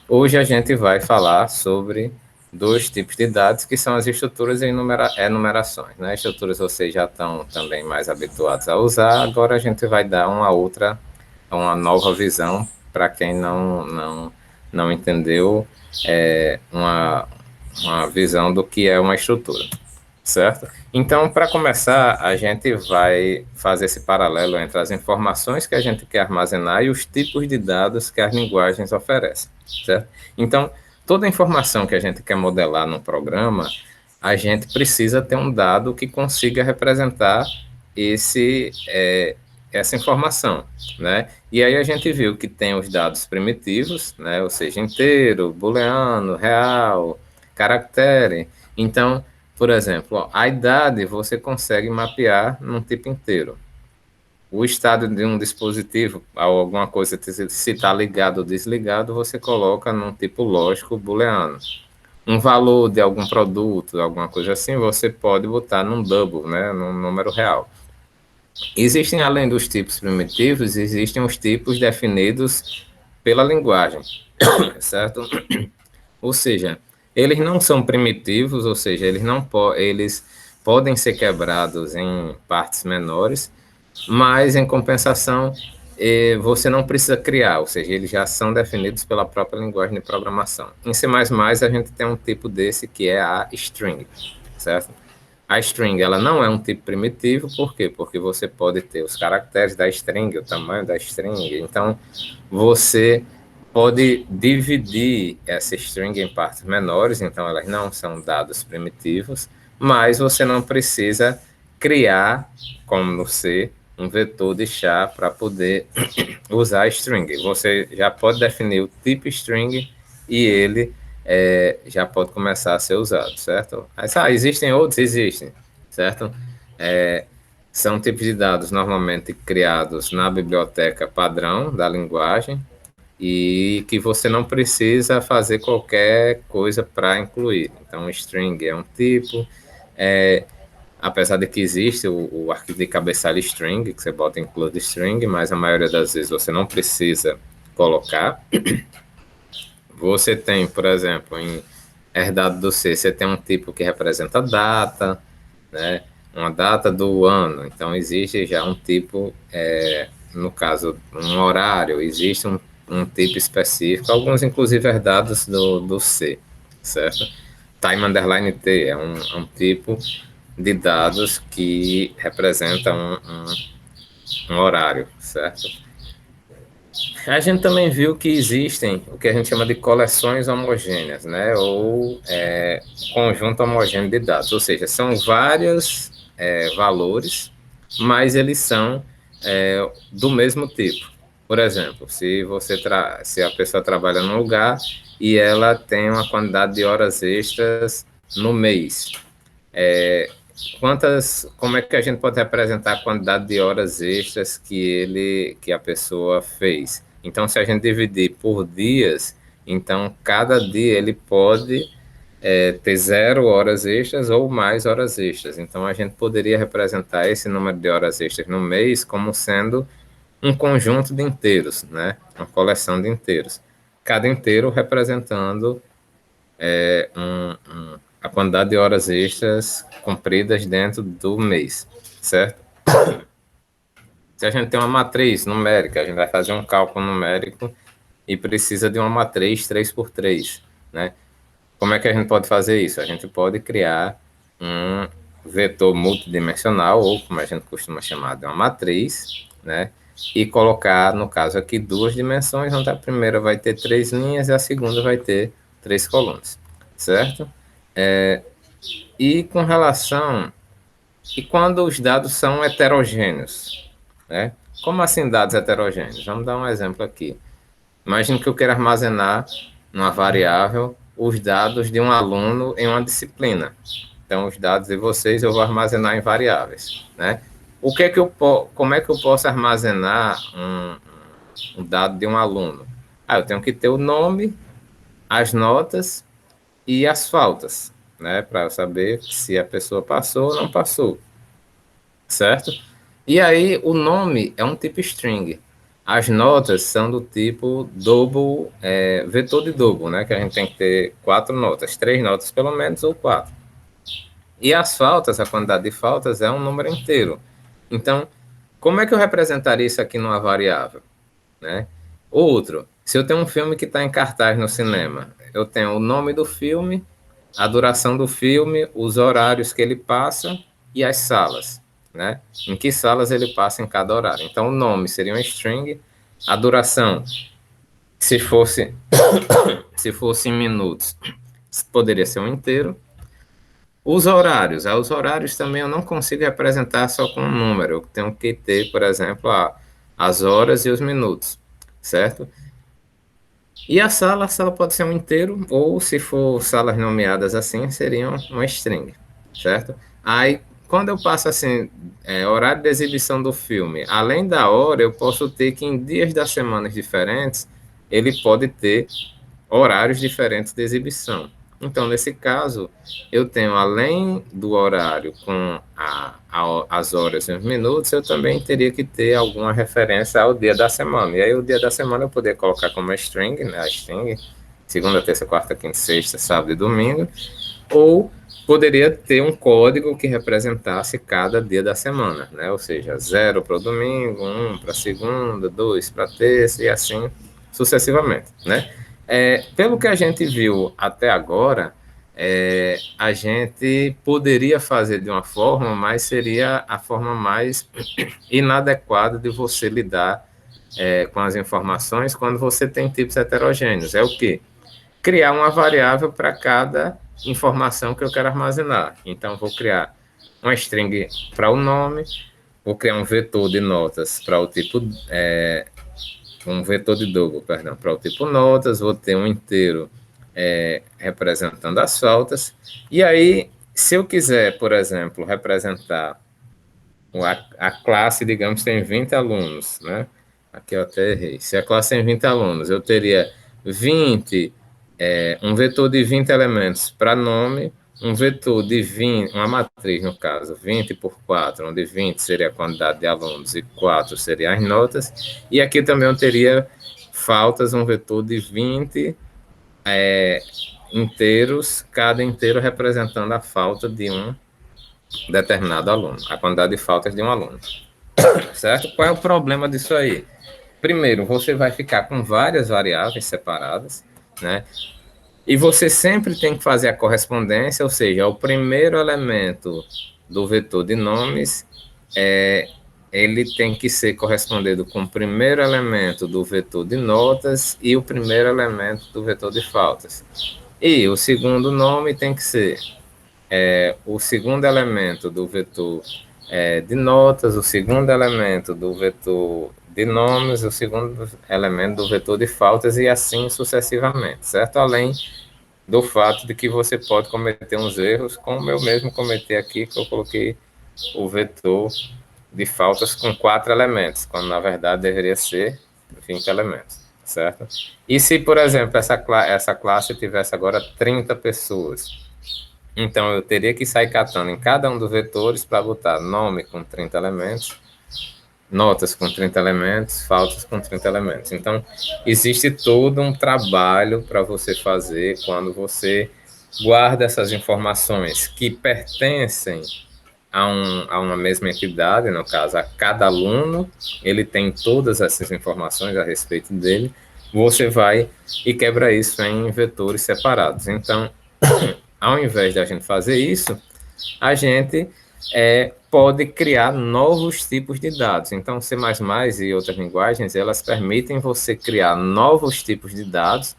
Hoje a gente vai falar sobre dois tipos de dados, que são as estruturas e enumerações. Né? Estruturas vocês já estão também mais habituados a usar, agora a gente vai dar uma nova visão para quem não entendeu uma visão do que é uma estrutura, certo? Então, para começar, a gente vai fazer esse paralelo entre as informações que a gente quer armazenar e os tipos de dados que as linguagens oferecem, certo? Então, toda informação que a gente quer modelar no programa, a gente precisa ter um dado que consiga representar essa informação, né? E aí a gente viu que tem os dados primitivos, né? Ou seja, inteiro, booleano, real, caractere. Então, por exemplo, ó, a idade você consegue mapear num tipo inteiro. O estado de um dispositivo, alguma coisa, se está ligado ou desligado, você coloca num tipo lógico booleano. Um valor de algum produto, alguma coisa assim, você pode botar num double, né, num número real. Existem, além dos tipos primitivos, existem os tipos definidos pela linguagem, certo? Ou seja, eles não são primitivos, ou seja, eles podem ser quebrados em partes menores, mas em compensação você não precisa criar, ou seja, eles já são definidos pela própria linguagem de programação. Em C++ a gente tem um tipo desse que é a string, certo? A string ela não é um tipo primitivo, por quê? Porque você pode ter os caracteres da string, o tamanho da string, então você pode dividir essa string em partes menores, então elas não são dados primitivos, mas você não precisa criar, como no C, um vetor de char para poder usar a string. Você já pode definir o tipo string e ele já pode começar a ser usado, certo? Mas, existem outros? Existem, certo? São tipos de dados normalmente criados na biblioteca padrão da linguagem e que você não precisa fazer qualquer coisa para incluir. Então, string é um tipo, apesar de que existe o arquivo de cabeçalho string, que você bota include string, mas a maioria das vezes você não precisa colocar. Você tem, por exemplo, em herdado do C, você tem um tipo que representa data, né? Uma data do ano. Então, existe já um tipo, no caso, um horário, existe um tipo específico, alguns inclusive herdados do C, certo? Time underline T é um tipo de dados que representa um horário, certo? A gente também viu que existem o que a gente chama de coleções homogêneas, né? Ou conjunto homogêneo de dados, ou seja, são vários valores, mas eles são do mesmo tipo. Por exemplo, se a pessoa trabalha num lugar e ela tem uma quantidade de horas extras no mês, como é que a gente pode representar a quantidade de horas extras que a pessoa fez? Então, se a gente dividir por dias, então cada dia ele pode ter 0 horas extras ou mais horas extras. Então, a gente poderia representar esse número de horas extras no mês como sendo um conjunto de inteiros, né? Uma coleção de inteiros. Cada inteiro representando a quantidade de horas extras cumpridas dentro do mês, certo? Se a gente tem uma matriz numérica, a gente vai fazer um cálculo numérico e precisa de uma matriz 3 por 3, né? Como é que a gente pode fazer isso? A gente pode criar um vetor multidimensional, ou como a gente costuma chamar de uma matriz, né? E colocar, no caso aqui, duas dimensões, onde a primeira vai ter 3 linhas e a segunda vai ter 3 colunas, certo? E com relação. E quando os dados são heterogêneos, né? Como assim dados heterogêneos? Vamos dar um exemplo aqui. Imagine que eu quero armazenar numa variável os dados de um aluno em uma disciplina. Então, os dados de vocês eu vou armazenar em variáveis, né? Como é que eu posso armazenar um dado de um aluno? Eu tenho que ter o nome, as notas e as faltas, né? Para saber se a pessoa passou ou não passou, certo? E aí o nome é um tipo string. As notas são do tipo double, vetor de double, né? Que a gente tem que ter 4 notas, 3 notas pelo menos ou 4. E as faltas, a quantidade de faltas é um número inteiro. Então, como é que eu representaria isso aqui numa variável, né? Outro, se eu tenho um filme que está em cartaz no cinema, eu tenho o nome do filme, a duração do filme, os horários que ele passa e as salas, né? Em que salas ele passa em cada horário. Então, o nome seria um string, a duração, se fosse, se fosse em minutos, poderia ser um inteiro. Os horários também eu não consigo representar só com um número. Eu tenho que ter, por exemplo, as horas e os minutos, certo? E a sala pode ser um inteiro, ou se for salas nomeadas assim, seriam uma string, certo? Aí, quando eu passo assim, horário de exibição do filme, além da hora, eu posso ter que em dias das semanas diferentes, ele pode ter horários diferentes de exibição. Então, nesse caso, eu tenho, além do horário com as horas e os minutos, eu também teria que ter alguma referência ao dia da semana. E aí, o dia da semana eu poderia colocar como string, né, a string, segunda, terça, quarta, quinta, sexta, sábado e domingo, ou poderia ter um código que representasse cada dia da semana, né? Ou seja, 0 para o domingo, 1 para a segunda, 2 para a terça e assim sucessivamente, né? Pelo que a gente viu até agora, a gente poderia fazer de uma forma, mas seria a forma mais inadequada de você lidar com as informações quando você tem tipos heterogêneos. É o quê? Criar uma variável para cada informação que eu quero armazenar. Então, vou criar uma string para o nome, vou criar um vetor de notas para o tipo, um vetor de double, perdão, para o tipo notas, vou ter um inteiro representando as faltas, e aí, se eu quiser, por exemplo, representar a classe, digamos, tem 20 alunos, né? Aqui eu até errei. Se a classe tem 20 alunos, eu teria 20, um vetor de 20 elementos para nome, um vetor de 20, uma matriz no caso, 20 por 4, onde 20 seria a quantidade de alunos e 4 seria as notas, e aqui também eu teria faltas, um vetor de 20 inteiros, cada inteiro representando a falta de um determinado aluno, a quantidade de faltas de um aluno. Certo? Qual é o problema disso aí? Primeiro, você vai ficar com várias variáveis separadas, né? E você sempre tem que fazer a correspondência, ou seja, o primeiro elemento do vetor de nomes, ele tem que ser correspondido com o primeiro elemento do vetor de notas e o primeiro elemento do vetor de faltas. E o segundo nome tem que ser o segundo elemento do vetor de notas, o segundo elemento do vetor de nomes, o segundo elemento do vetor de faltas e assim sucessivamente, certo? Além do fato de que você pode cometer uns erros, como eu mesmo cometi aqui, que eu coloquei o vetor de faltas com 4 elementos, quando na verdade deveria ser 20 elementos, certo? E se, por exemplo, essa classe tivesse agora 30 pessoas, então eu teria que sair catando em cada um dos vetores para botar nome com 30 elementos, notas com 30 elementos, faltas com 30 elementos. Então, existe todo um trabalho para você fazer quando você guarda essas informações que pertencem a uma mesma entidade, no caso, a cada aluno, ele tem todas essas informações a respeito dele, você vai e quebra isso em vetores separados. Então, ao invés de a gente fazer isso, a gente pode criar novos tipos de dados. Então, C++ e outras linguagens, elas permitem você criar novos tipos de dados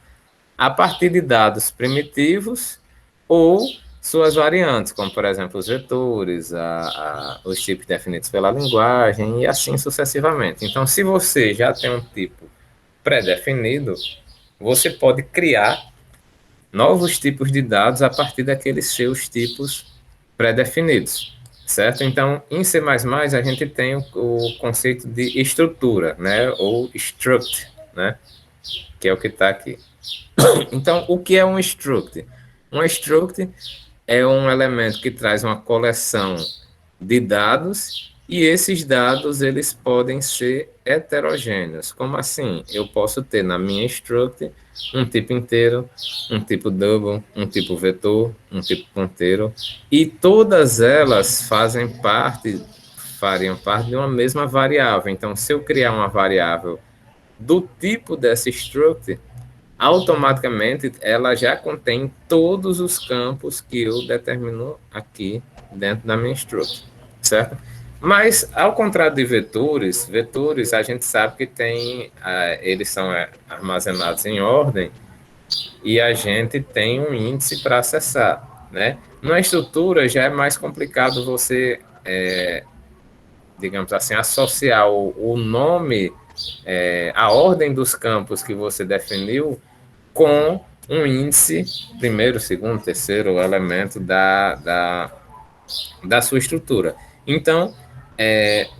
a partir de dados primitivos ou suas variantes, como, por exemplo, os vetores, os tipos definidos pela linguagem e assim sucessivamente. Então, se você já tem um tipo pré-definido, você pode criar novos tipos de dados a partir daqueles seus tipos pré-definidos, certo? Então, em C++, a gente tem o conceito de estrutura, né? Ou struct, né? Que é o que está aqui. Então, o que é um struct? Um struct é um elemento que traz uma coleção de dados E esses dados, eles podem ser heterogêneos. Como assim? Eu posso ter na minha struct um tipo inteiro, um tipo double, um tipo vetor, um tipo ponteiro, e todas elas fariam parte de uma mesma variável. Então, se eu criar uma variável do tipo dessa struct, automaticamente ela já contém todos os campos que eu determino aqui dentro da minha struct, certo? Mas, ao contrário de vetores, vetores a gente sabe que tem, eles são armazenados em ordem e a gente tem um índice para acessar, né? Na estrutura já é mais complicado você, digamos assim, associar o nome, a ordem dos campos que você definiu com um índice, primeiro, segundo, terceiro elemento da sua estrutura. Então,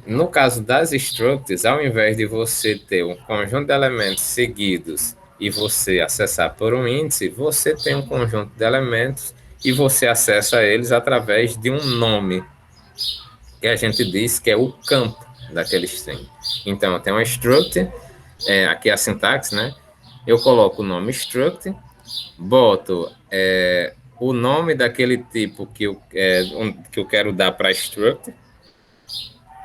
no caso das structs, ao invés de você ter um conjunto de elementos seguidos e você acessar por um índice, você tem um conjunto de elementos e você acessa eles através de um nome, que a gente diz que é o campo daquele string. Então, tem uma struct, aqui é a sintaxe, né? Eu coloco o nome struct, boto o nome daquele tipo que eu quero dar para struct,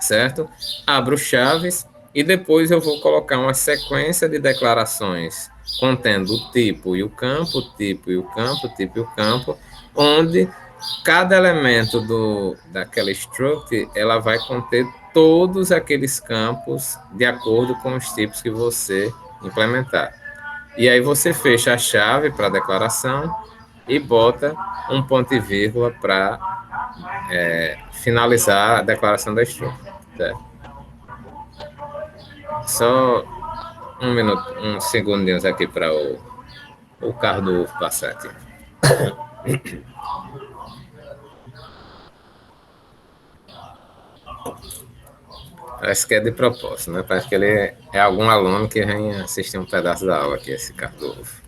certo? Abro chaves e depois eu vou colocar uma sequência de declarações contendo o tipo e o campo, o tipo e o campo, o tipo e o campo, onde cada elemento daquela struct ela vai conter todos aqueles campos de acordo com os tipos que você implementar. E aí você fecha a chave para a declaração e bota um ponto e vírgula para finalizar a declaração da string. Certo? Só um minuto, uns segundinhos aqui para o carro do ovo passar aqui. Parece que é de propósito, né? Parece que ele é algum aluno que vem assistir um pedaço da aula aqui, esse carro do ovo.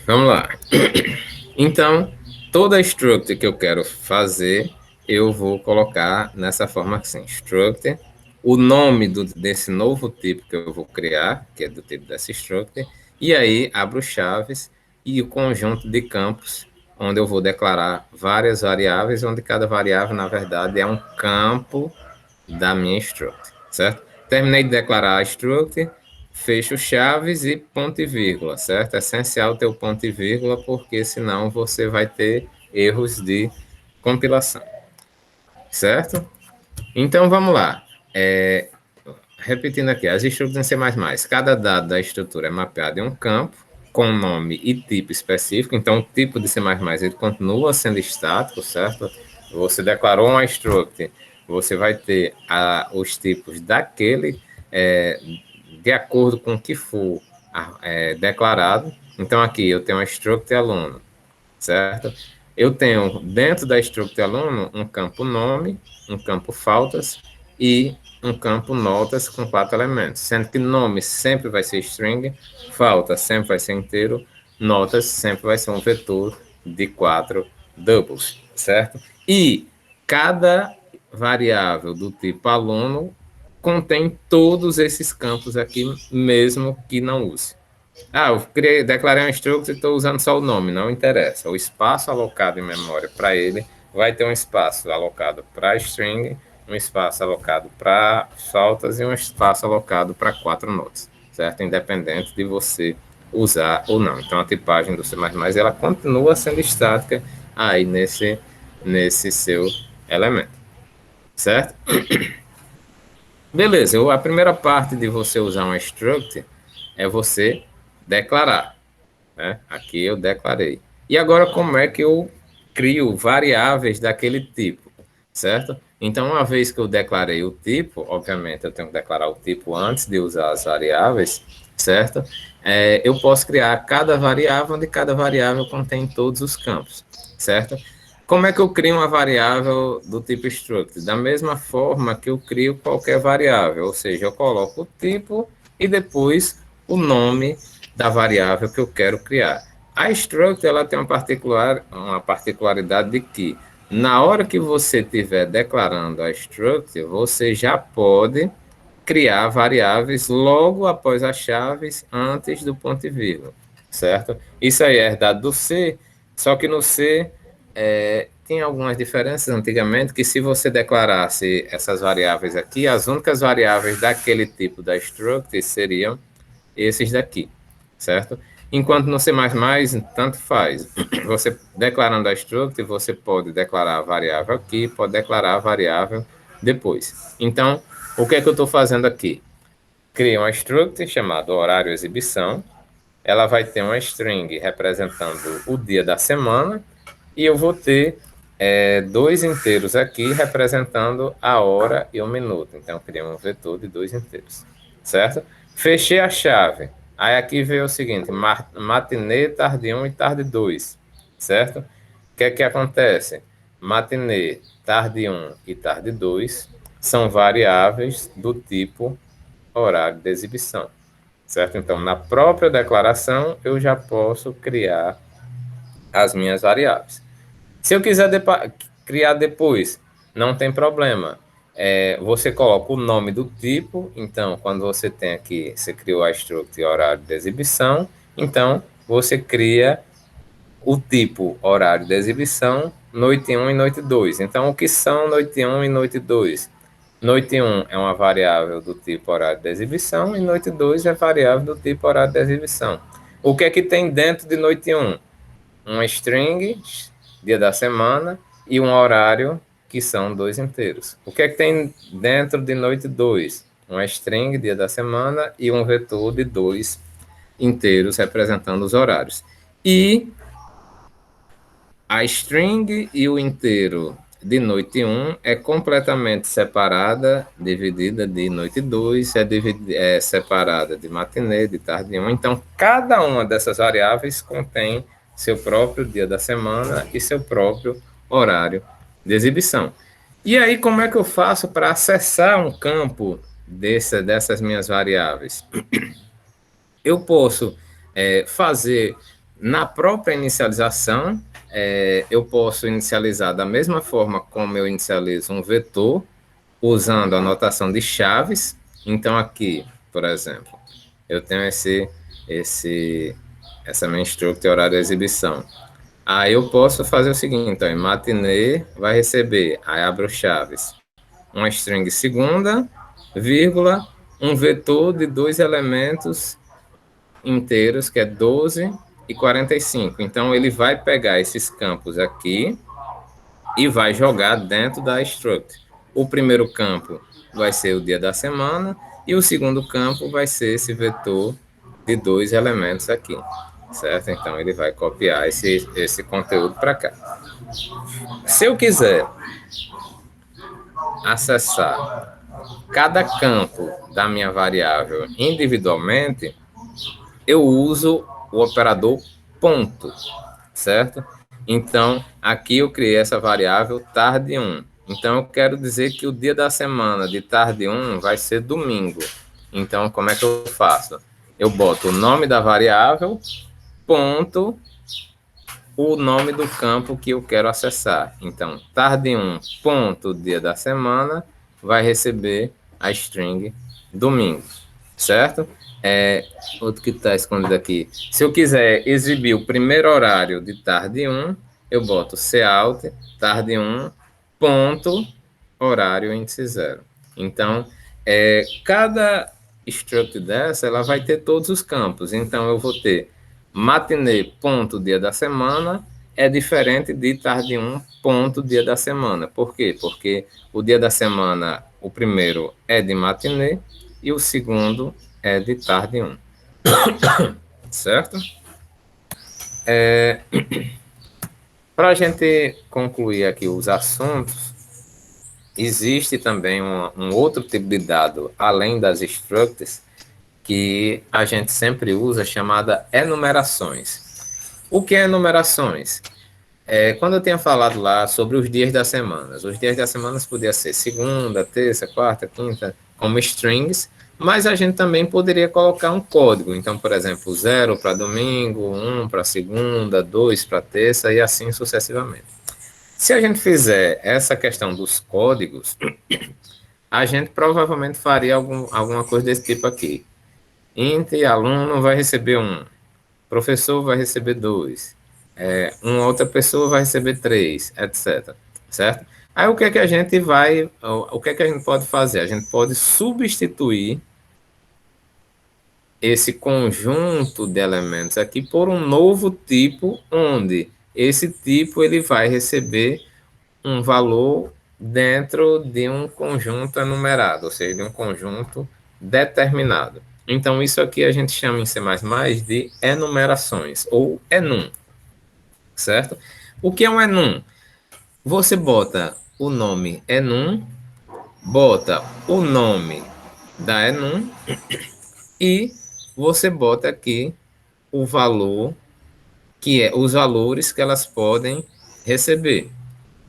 Vamos lá. Então, toda struct que eu quero fazer, eu vou colocar nessa forma assim, struct, o nome desse novo tipo que eu vou criar, que é do tipo dessa struct, e aí abro chaves e o conjunto de campos, onde eu vou declarar várias variáveis, onde cada variável, na verdade, é um campo da minha struct, certo? Terminei de declarar a struct, fecho chaves e ponto e vírgula, certo? É essencial ter o ponto e vírgula, porque senão você vai ter erros de compilação, certo? Então vamos lá. Repetindo aqui, as estruturas em C++, cada dado da estrutura é mapeado em um campo com nome e tipo específico, então o tipo de C++ ele continua sendo estático, certo? Você declarou uma struct, você vai ter os tipos daquele de acordo com o que for declarado. Então aqui eu tenho uma struct aluno, certo? Eu tenho dentro da struct aluno um campo nome, um campo faltas e um campo notas com 4 elementos, sendo que nome sempre vai ser string, falta sempre vai ser inteiro, notas sempre vai ser um vetor de 4 doubles, certo? E cada variável do tipo aluno contém todos esses campos aqui, mesmo que não use. Eu declarei um struct e estou usando só o nome, não interessa. O espaço alocado em memória para ele vai ter um espaço alocado para string, um espaço alocado para faltas e um espaço alocado para 4 notas, certo? Independente de você usar ou não. Então a tipagem do C++ ela continua sendo estática aí nesse seu elemento, certo? Beleza, a primeira parte de você usar um struct é você declarar, né? Aqui eu declarei. E agora como é que eu crio variáveis daquele tipo, certo? Então, uma vez que eu declarei o tipo, obviamente eu tenho que declarar o tipo antes de usar as variáveis, certo? Eu posso criar cada variável, onde cada variável contém todos os campos, certo? Como é que eu crio uma variável do tipo struct? Da mesma forma que eu crio qualquer variável, ou seja, eu coloco o tipo e depois o nome da variável que eu quero criar. A struct ela tem uma particularidade de que Na hora que você estiver declarando a struct, você já pode criar variáveis logo após as chaves, antes do ponto e vírgula, certo? Isso aí é herdado do C, só que no C tem algumas diferenças antigamente, que se você declarasse essas variáveis aqui, as únicas variáveis daquele tipo da struct seriam esses daqui, certo? Enquanto no C++, tanto faz. Você declarando a struct, você pode declarar a variável aqui, pode declarar a variável depois. Então, o que é que eu estou fazendo aqui? Criei uma struct chamada horário exibição. Ela vai ter uma string representando o dia da semana e eu vou ter dois inteiros aqui representando a hora e o minuto. Então, eu criei um vetor de dois inteiros, certo? Fechei a chave. Aí aqui veio o seguinte, matinê, tarde 1 e tarde 2, certo? O que é que acontece? Matinê, tarde 1 e tarde 2 são variáveis do tipo horário de exibição, certo? Então, na própria declaração, eu já posso criar as minhas variáveis. Se eu quiser criar depois, não tem problema. Você coloca o nome do tipo, então, quando você tem aqui, você criou a struct horário de exibição, então, você cria o tipo horário de exibição, noite 1 e noite 2. Então, o que são noite 1 e noite 2? Noite 1 é uma variável do tipo horário de exibição e noite 2 é variável do tipo horário de exibição. O que é que tem dentro de noite 1? Uma string, dia da semana, e um horário, que são dois inteiros. O que é que tem dentro de noite 2? Uma string, dia da semana, e um vetor de dois inteiros representando os horários. E a string e o inteiro de noite 1 é completamente separada, dividida de noite 2, é separada de matinê, de tarde 1. Então, cada uma dessas variáveis contém seu próprio dia da semana e seu próprio horário de exibição. E aí, como é que eu faço para acessar um campo dessas minhas variáveis? Eu posso fazer na própria inicialização, eu posso inicializar da mesma forma como eu inicializo um vetor, usando a notação de chaves. Então, aqui, por exemplo, eu tenho essa minha struct horário de exibição. Aí eu posso fazer o seguinte, então, matinê vai receber, aí abro chaves, uma string segunda, vírgula, um vetor de dois elementos inteiros, que é 12 e 45. Então, ele vai pegar esses campos aqui e vai jogar dentro da struct. O primeiro campo vai ser o dia da semana e o segundo campo vai ser esse vetor de dois elementos aqui, certo? Então, ele vai copiar esse conteúdo para cá. Se eu quiser acessar cada campo da minha variável individualmente, eu uso o operador ponto, certo? Então, aqui eu criei essa variável tarde 1. Então, eu quero dizer que o dia da semana de tarde 1 vai ser domingo. Então, como é que eu faço? Eu boto o nome da variável, ponto, o nome do campo que eu quero acessar. Então, tarde 1, ponto, dia da semana, vai receber a string domingo, certo? Outro que está escondido aqui. Se eu quiser exibir o primeiro horário de tarde 1, eu boto cout, tarde 1, ponto, horário índice 0. Então, cada struct dessa, ela vai ter todos os campos. Então, eu vou ter matinê, ponto, dia da semana, é diferente de tarde 1, ponto, dia da semana. Por quê? Porque o dia da semana, o primeiro é de matinê e o segundo é de tarde 1. Certo? Para a gente concluir aqui os assuntos, existe também um outro tipo de dado, além das structs, que a gente sempre usa, chamada enumerações. O que é enumerações? Quando eu tinha falado lá sobre os dias da semana, os dias da semana podia ser segunda, terça, quarta, quinta, como strings, mas a gente também poderia colocar um código. Então, por exemplo, 0 para domingo, 1 para segunda, 2 para terça e assim sucessivamente. Se a gente fizer essa questão dos códigos, a gente provavelmente faria alguma coisa desse tipo aqui. Int aluno vai receber 1, professor vai receber 2, uma outra pessoa vai receber 3, etc. Certo? Aí o que é que a gente vai, o que é que a gente pode fazer? A gente pode substituir esse conjunto de elementos aqui por um novo tipo, onde esse tipo ele vai receber um valor dentro de um conjunto enumerado, ou seja, de um conjunto determinado. Então, isso aqui a gente chama em C++ de enumerações, ou enum, certo? O que é um enum? Você bota o nome enum, bota o nome da enum e você bota aqui o valor, que é os valores que elas podem receber,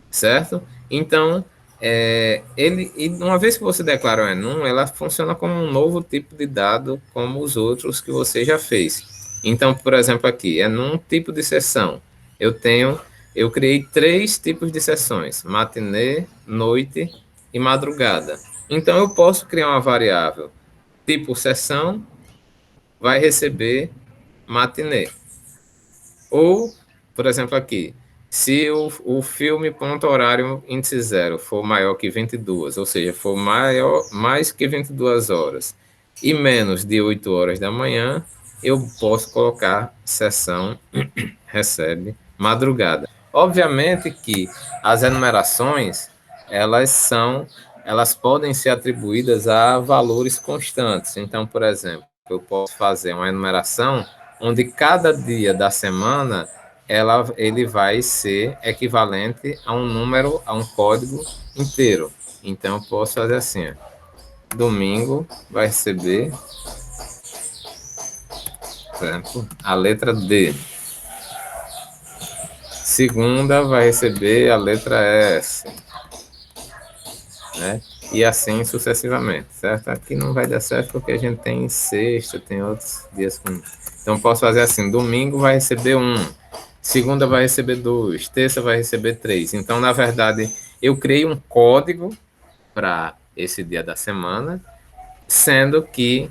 certo? Então, e uma vez que você declara o enum, ela funciona como um novo tipo de dado, como os outros que você já fez. Então, por exemplo, aqui, enum tipo de sessão. Eu tenho, eu criei 3 tipos de sessões: matinê, noite e madrugada. Então, eu posso criar uma variável tipo sessão, vai receber matinê. Ou, por exemplo, aqui, se o filme ponto horário índice zero for maior que 22, ou seja, for mais que 22 horas e menos de 8 horas da manhã, eu posso colocar sessão recebe madrugada. Obviamente que as enumerações, elas são, elas podem ser atribuídas a valores constantes. Então, por exemplo, eu posso fazer uma enumeração onde cada dia da semana ele vai ser equivalente a um número, a um código inteiro. Então, eu posso fazer assim: domingo vai receber, por exemplo, a letra D. Segunda vai receber a letra S, né? E assim sucessivamente, certo? Aqui não vai dar certo porque a gente tem sexta, tem outros dias com. Então posso fazer assim: domingo vai receber 1, segunda vai receber 2, terça vai receber 3. Então, na verdade, eu criei um código para esse dia da semana, sendo que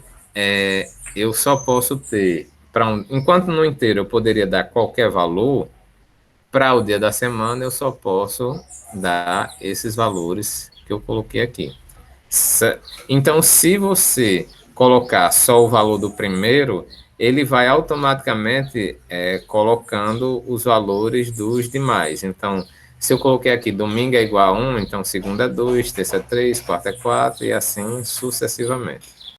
eu só posso ter, enquanto no inteiro eu poderia dar qualquer valor, para o dia da semana eu só posso dar esses valores que eu coloquei aqui. Então, se você colocar só o valor do primeiro, ele vai automaticamente colocando os valores dos demais. Então, se eu coloquei aqui domingo é igual a 1, então segunda é 2, terça é 3, quarta é 4 e assim sucessivamente.